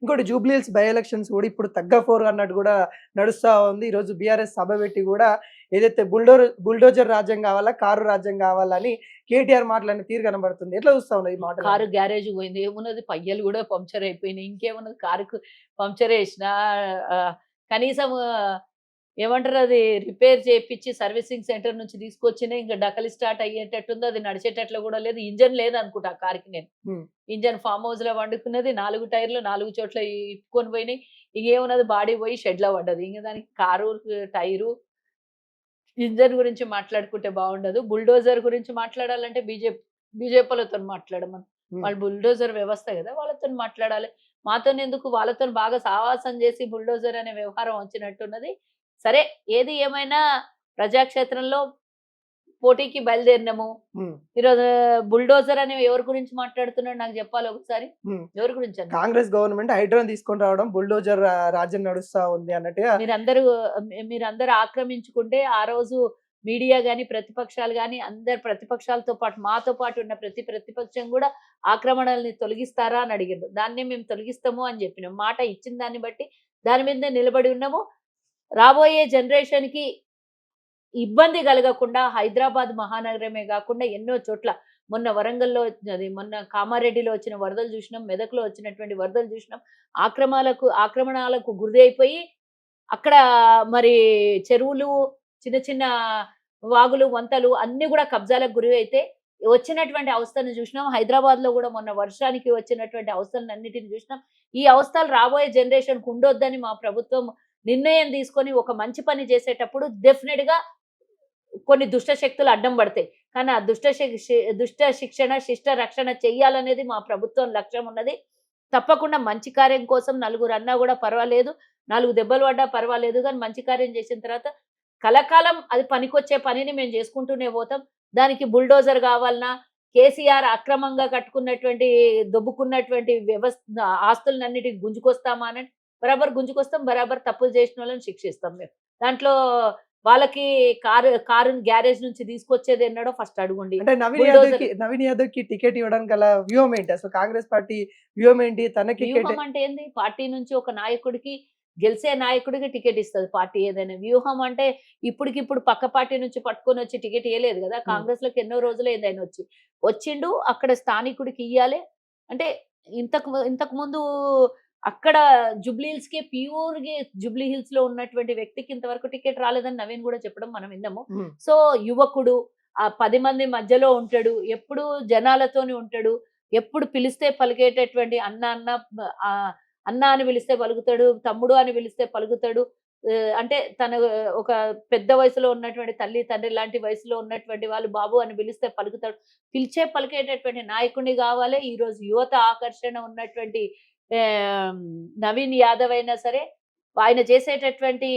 ఇంకోటి Jubilee Hills by elections కూడా ఇప్పుడు తగ్గ ఫోర్ అన్నట్టు కూడా నడుస్తా ఉంది. ఈరోజు బీఆర్ఎస్ సభ పెట్టి కూడా ఏదైతే బుల్డోజర్ రాజ్యం కావాలా, కారు రాజ్యం కావాలా అని కేటీఆర్ మాట్లాడిన తీరు కనబడుతుంది. ఎట్లా చూస్తా ఉన్నాయి ఈ మాటలు? కారు గ్యారేజ్ పోయింది, ఏమున్నది పయ్యలు కూడా పంక్చర్ అయిపోయినాయి, ఇంకేమున్నది కారుకు పంక్చర్ వేసిన కనీసం ఏమంటారు అది రిపేర్ చేయించి సర్వీసింగ్ సెంటర్ నుంచి తీసుకొచ్చిన ఇంకా డకలి స్టార్ట్ అయ్యేటట్టుంది, అది నడిచేటట్లు కూడా లేదు. ఇంజన్ లేదు అనుకుంటా ఆ కారుకి. నేను ఇంజన్ ఫామ్ హౌస్ లో వండుకున్నది, 4 టైర్లు 4 చోట్ల ఇప్పుకొని పోయినాయి. ఇంకేమున్నది బాడీ పోయి షెడ్ లో పడ్డది. ఇంకా దానికి కారు టైరు ఇంజన్ గురించి మాట్లాడుకుంటే బాగుండదు. బుల్డోజర్ గురించి మాట్లాడాలంటే బీజేపీలతో మాట్లాడమని, వాళ్ళు బుల్డోజర్ వ్యవస్థ కదా, వాళ్ళతో మాట్లాడాలి. మాతో ఎందుకు, వాళ్ళతో బాగా సావాసం చేసి బుల్డోజర్ అనే వ్యవహారం వచ్చినట్టున్నది. సరే, ఏది ఏమైనా ప్రజాక్షేత్రంలో పోటీకి బయలుదేరినాము. ఈరోజు బుల్డోజర్ అనే ఎవరి గురించి మాట్లాడుతున్నాడు నాకు చెప్పాలి ఒకసారి, ఎవరి గురించి? కాంగ్రెస్ గవర్నమెంట్ హైడ్రాన్ తీసుకొని రావడం, బుల్డోజర్ రాజ్యం నడుస్తా ఉంది అన్నట్టుగా మీరందరూ ఆక్రమించుకుంటే ఆ రోజు మీడియా గాని ప్రతిపక్షాలు గాని అందరు ప్రతిపక్షాలతో పాటు మాతో పాటు ఉన్న ప్రతిపక్షం కూడా ఆక్రమణల్ని తొలగిస్తారా అని అడిగారు. దాన్నే మేము తొలగిస్తాము అని చెప్పినాం. మాట ఇచ్చిన దాన్ని బట్టి దాని మీద నిలబడి ఉన్నాము. రాబోయే జనరేషన్ కి ఇబ్బంది కలగకుండా హైదరాబాద్ మహానగరమే కాకుండా ఎన్నో చోట్ల, మొన్న వరంగల్లో మొన్న కామారెడ్డిలో వచ్చిన వరదలు చూసినాం, మెదక్లో వచ్చినటువంటి వరదలు చూసినాం. ఆక్రమణాలకు గురి అయిపోయి అక్కడ మరి చెరువులు, చిన్న చిన్న వాగులు, వంతలు అన్ని కూడా కబ్జాలకు గురి అయితే వచ్చినటువంటి అవస్థను చూసినాం. హైదరాబాద్ లో కూడా మొన్న వర్షానికి వచ్చినటువంటి అవస్థలను అన్నిటిని చూసినాం. ఈ అవస్థలు రాబోయే జనరేషన్ కు ఉండొద్దని మా ప్రభుత్వం నిర్ణయం తీసుకొని ఒక మంచి పని చేసేటప్పుడు డెఫినెట్ గా కొన్ని దుష్ట శక్తులు అడ్డం పడతాయి. కానీ ఆ దుష్ట శిక్షణ, శిష్ట రక్షణ చెయ్యాలనేది మా ప్రభుత్వం లక్ష్యం ఉన్నది. తప్పకుండా మంచి కార్యం కోసం నలుగురు అన్నా కూడా పర్వాలేదు, 4 దెబ్బలు పడ్డా పర్వాలేదు, కానీ మంచి కార్యం చేసిన తర్వాత కలకాలం అది పనికొచ్చే పనిని మేము చేసుకుంటూనే పోతాం. దానికి బుల్డోజర్ కావాలన్నా, కేసీఆర్ అక్రమంగా కట్టుకున్నటువంటి దొబ్బుకున్నటువంటి వ్యవస్థ ఆస్తులన్నిటికి గుంజుకొస్తామా అని బరాబర్ గుంజుకొస్తాం, బరాబర్ తప్పులు చేసిన వాళ్ళని శిక్షిస్తాం మేము. దాంట్లో వాళ్ళకి కారు గ్యారేజ్ నుంచి తీసుకొచ్చేది ఎన్నడో ఫస్ట్ అడుగుండి. అంటే నవీన్ యాదవ్ కి టికెట్ ఇవ్వడానికి గల వ్యూహం ఏంటి అసలు? కాంగ్రెస్ పార్టీ వ్యూహం ఏంటి? తనకి వ్యూహం అంటే ఏంది? పార్టీ నుంచి ఒక నాయకుడికి, గెలిచే నాయకుడికి టికెట్ ఇస్తుంది పార్టీ. ఏదైనా వ్యూహం అంటే ఇప్పటికిప్పుడు పక్క పార్టీ నుంచి పట్టుకొని వచ్చి టికెట్ ఇవ్వలేదు కదా. కాంగ్రెస్ లోకి ఎన్నో రోజులు ఏదైనా వచ్చిండు, అక్కడ స్థానికుడికి ఇయ్యాలి అంటే. ఇంతకు ముందు అక్కడ జూబ్లీహిల్స్ కి ప్యూర్ గా జూబ్లీహిల్స్ లో ఉన్నటువంటి వ్యక్తికి ఇంతవరకు టికెట్ రాలేదని నవీన్ కూడా చెప్పడం మనం విన్నాము. సో యువకుడు ఆ 10 మంది మధ్యలో ఉంటాడు, ఎప్పుడు జనాలతోని ఉంటాడు, ఎప్పుడు పిలిస్తే పలికేటటువంటి అన్న అని పిలిస్తే పలుకుతాడు, తమ్ముడు అని పిలిస్తే పలుకుతాడు. అంటే తన ఒక పెద్ద వయసులో ఉన్నటువంటి తల్లి తండ్రి లాంటి వయసులో ఉన్నటువంటి వాళ్ళు బాబు అని పిలిస్తే పలుకుతాడు. పలికేటటువంటి నాయకుడిని కావాలి. ఈ రోజు యువత ఆకర్షణ ఉన్నటువంటి నవీన్ యాదవ్ అయినా సరే, ఆయన చేసేటటువంటి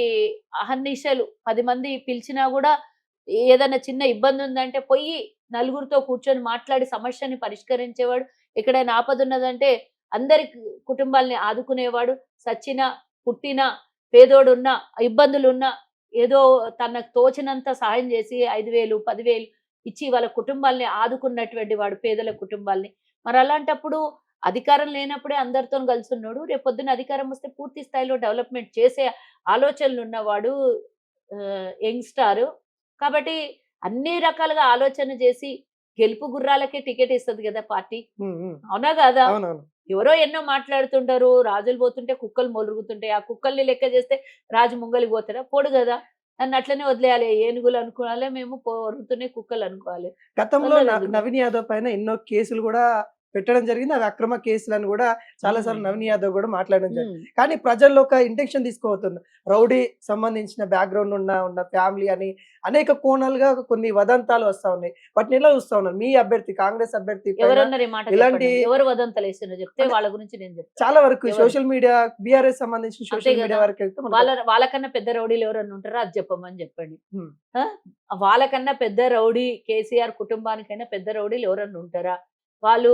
అహర్నిశలు 10 మంది పిలిచినా కూడా ఏదైనా చిన్న ఇబ్బంది ఉందంటే పోయి నలుగురితో కూర్చొని మాట్లాడి సమస్యని పరిష్కరించేవాడు. ఎక్కడైనా ఆపద ఉన్నదంటే అందరి కుటుంబాలని ఆదుకునేవాడు. సచ్చిన, పుట్టిన, పేదోడున్నా, ఇబ్బందులున్నా ఏదో తనకు తోచినంత సహాయం చేసి 5,000 10,000 ఇచ్చి వాళ్ళ కుటుంబాల్ని ఆదుకున్నటువంటి వాడు, పేదల కుటుంబాల్ని. మరి అలాంటప్పుడు అధికారం లేనప్పుడే అందరితో కలిసి ఉన్నాడు. రేపొద్దున అధికారం వస్తే పూర్తి స్థాయిలో డెవలప్మెంట్ చేసే ఆలోచనలు ఉన్నవాడు యంగ్స్టార్. కాబట్టి అన్ని రకాలుగా ఆలోచన చేసి గెలుపు గుర్రాలకే టికెట్ ఇస్తుంది కదా పార్టీ, అవునా కదా? ఎవరో ఎన్నో మాట్లాడుతుంటారు, రాజులు పోతుంటే కుక్కలు మొలుగుతుంటాయి, ఆ కుక్కల్ని లెక్క చేస్తే రాజు ముంగలికి పోతారా? పోడు కదా. నన్ను అట్లనే వదిలేయాలి, ఏనుగులు అనుకోవాలి, మేము పొరుతున్నాయి కుక్కలు అనుకోవాలి. గతంలో నవీన్ యాదవ్ పైన ఎన్నో కేసులు కూడా పెట్టడం జరిగింది. అవి అక్రమ కేసులను కూడా చాలా సార్లు నవీన్ యాదవ్ కూడా మాట్లాడడం జరిగింది. కానీ ప్రజల్లో ఒక ఇంటెన్షన్ తీసుకోబోతున్నారు. రౌడీ సంబంధించిన బ్యాక్గ్రౌండ్ ఉన్న ఫ్యామిలీ అని అనేక కోణాలుగా కొన్ని వదంతాలు వస్తా ఉన్నాయి. వాటిని ఎలా చూస్తా ఉన్నారు? మీ అభ్యర్థి, కాంగ్రెస్ అభ్యర్థి ఇలాంటి ఎవరు వదంతలు వేస్తున్నారు చెప్తే వాళ్ళ గురించి నేను చెప్తాను. చాలా వరకు సోషల్ మీడియా, బీఆర్ఎస్ సంబంధించిన సోషల్ మీడియా వరకు వెళ్తే వాళ్ళకన్నా పెద్ద రౌడీలు ఎవరన్నా ఉంటారో అది చెప్పమని చెప్పండి. వాళ్ళకన్నా పెద్ద రౌడీ కేసీఆర్ కుటుంబానికైనా పెద్ద రౌడీలు ఎవరన్నా ఉంటారా? వాళ్ళు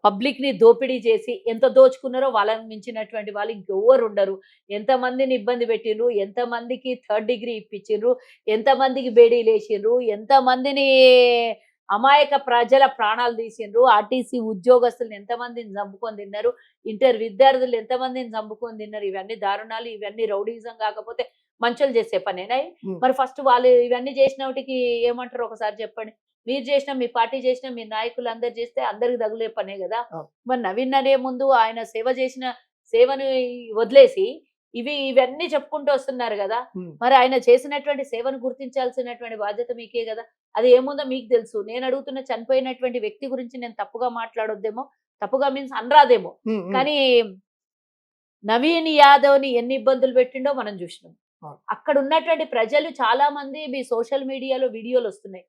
పబ్లిక్ ని దోపిడీ చేసి ఎంత దోచుకున్నారో వాళ్ళని మించినటువంటి వాళ్ళు ఇంకెవ్వరు ఉండరు. ఎంతమందిని ఇబ్బంది పెట్టిండ్రు, ఎంతమందికి 3rd డిగ్రీ ఇప్పించిండ్రు, ఎంతమందికి బేడీలు వేసిండ్రు, ఎంతమందిని అమాయక ప్రజల ప్రాణాలు తీసిండ్రు. ఆర్టీసీ ఉద్యోగస్తులు ఎంతమందిని చంపుకొని తిన్నారు, ఇంటర్ విద్యార్థులు ఎంతమందిని చంపుకొని తిన్నారు. ఇవన్నీ దారుణాలు, ఇవన్నీ రౌడీజం కాకపోతే మంచోళ్ళు చేసే పనేనా? మరి ఫస్ట్ వాళ్ళు ఇవన్నీ చేసినప్పటికి ఏమంటారు ఒకసారి చెప్పండి. మీరు చేసినా, మీ పార్టీ చేసినా, మీ నాయకులు అందరు చేస్తే అందరికి తగులే పనే కదా. మరి నవీన్ అనే ముందు ఆయన సేవ చేసిన సేవను వదిలేసి ఇవన్నీ చెప్పుకుంటూ వస్తున్నారు కదా. మరి ఆయన చేసినటువంటి సేవను గుర్తించాల్సినటువంటి బాధ్యత మీకే కదా. అది ఏముందో మీకు తెలుసు. నేను అడుగుతున్న చనిపోయినటువంటి వ్యక్తి గురించి నేను తప్పుగా మాట్లాడొద్దేమో, తప్పుగా మీన్స్ అనరాదేమో, కానీ నవీన్ యాదవ్ ని ఎన్ని ఇబ్బందులు పెట్టిండో మనం చూసినాం. అక్కడ ఉన్నటువంటి ప్రజలు చాలా మంది మీ సోషల్ మీడియాలో వీడియోలు వస్తున్నాయి,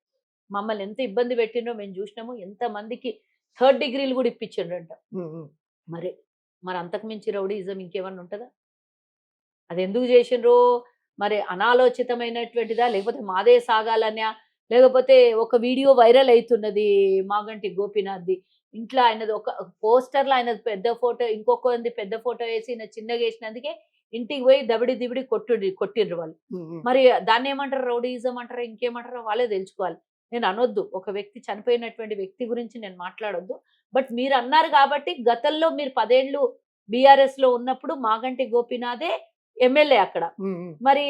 మమ్మల్ని ఎంత ఇబ్బంది పెట్టిండో మేము చూసినాము, ఎంత మందికి 3rd డిగ్రీలు కూడా ఇప్పించిండ్రంట. మరి అంతకు మించి రౌడీజం ఇంకేమన్నా ఉంటుందా? అది ఎందుకు చేసిండ్రో మరి అనాలోచితమైనటువంటిదా, లేకపోతే మాదే సాగాలన్నా, లేకపోతే ఒక వీడియో వైరల్ అవుతున్నది మాగంటి గోపీనాథ్ది. ఇంట్లో ఆయనది ఒక పోస్టర్లో ఆయనది పెద్ద ఫోటో, ఇంకొకది పెద్ద ఫోటో వేసి ఈయన చిన్నగా వేసినందుకే ఇంటికి పోయి దబిడి దిబిడి కొట్టిండ్రు వాళ్ళు. మరి దాన్ని ఏమంటారు, రౌడీజం అంటారా, ఇంకేమంటారో వాళ్ళే తెలుసుకోవాలి. నేను అనొద్దు, ఒక వ్యక్తి చనిపోయినటువంటి వ్యక్తి గురించి నేను మాట్లాడొద్దు. బట్ మీరు అన్నారు కాబట్టి గతంలో మీరు 10 ఏళ్ళు బీఆర్ఎస్ లో ఉన్నప్పుడు మాగంటి గోపీనాథే ఎమ్మెల్యే అక్కడ. మరి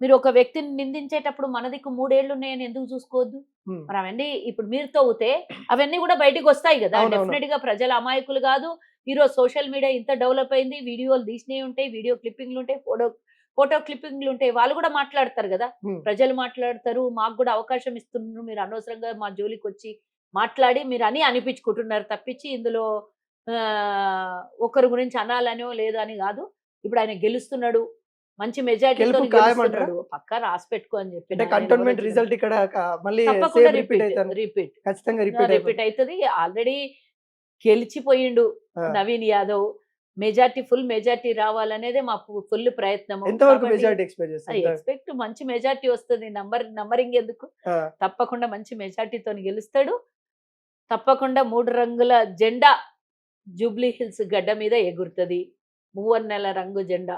మీరు ఒక వ్యక్తిని నిందించేటప్పుడు మనదికు 3 ఏళ్ళు ఉన్నాయని ఎందుకు చూసుకోవద్దు? మరి అవన్నీ ఇప్పుడు మీరు తవ్వుతే అవన్నీ కూడా బయటికి వస్తాయి కదా. డెఫినెట్ గా ప్రజల అమాయకులు కాదు. ఈరోజు సోషల్ మీడియా ఇంత డెవలప్ అయింది, వీడియోలు తీసినవి ఉంటాయి, వీడియో క్లిప్పింగ్లు ఉంటాయి, ఫోటో క్లిప్పింగ్లు ఉంటాయి, వాళ్ళు కూడా మాట్లాడతారు కదా. ప్రజలు మాట్లాడతారు, మాకు కూడా అవకాశం ఇస్తున్నారు, మీరు అనవసరంగా మా జోలికి వచ్చి మాట్లాడి మీరు అని అనిపించుకుంటున్నారు తప్పించి ఇందులో ఒకరి గురించి అనాలనో లేదో అని కాదు. ఇప్పుడు ఆయన గెలుస్తున్నాడు, మంచి మెజారిటీతో గెలుస్తున్నాడు, పక్కా రాసి పెట్టుకో అని చెప్పి కంటోన్మెంట్ రిజల్ట్ ఇక్కడ మళ్ళీ తప్పకుండా రిపీట్ అవుతుంది. ఆల్రెడీ గెలిచిపోయిండు Naveen Yadav. Majority, full majority రావాలనేదే మా ఫుల్ ప్రయత్నం. ఎక్స్పెక్ట్ మంచి మెజార్టీ వస్తుంది. నంబరింగ్ ఎందుకు, తప్పకుండా మంచి మెజార్టీతో గెలుస్తాడు. తప్పకుండా 3 రంగుల జెండా జూబ్లీ హిల్స్ గడ్డ మీద ఎగురుతుంది. 3 నెలల రంగు జెండా.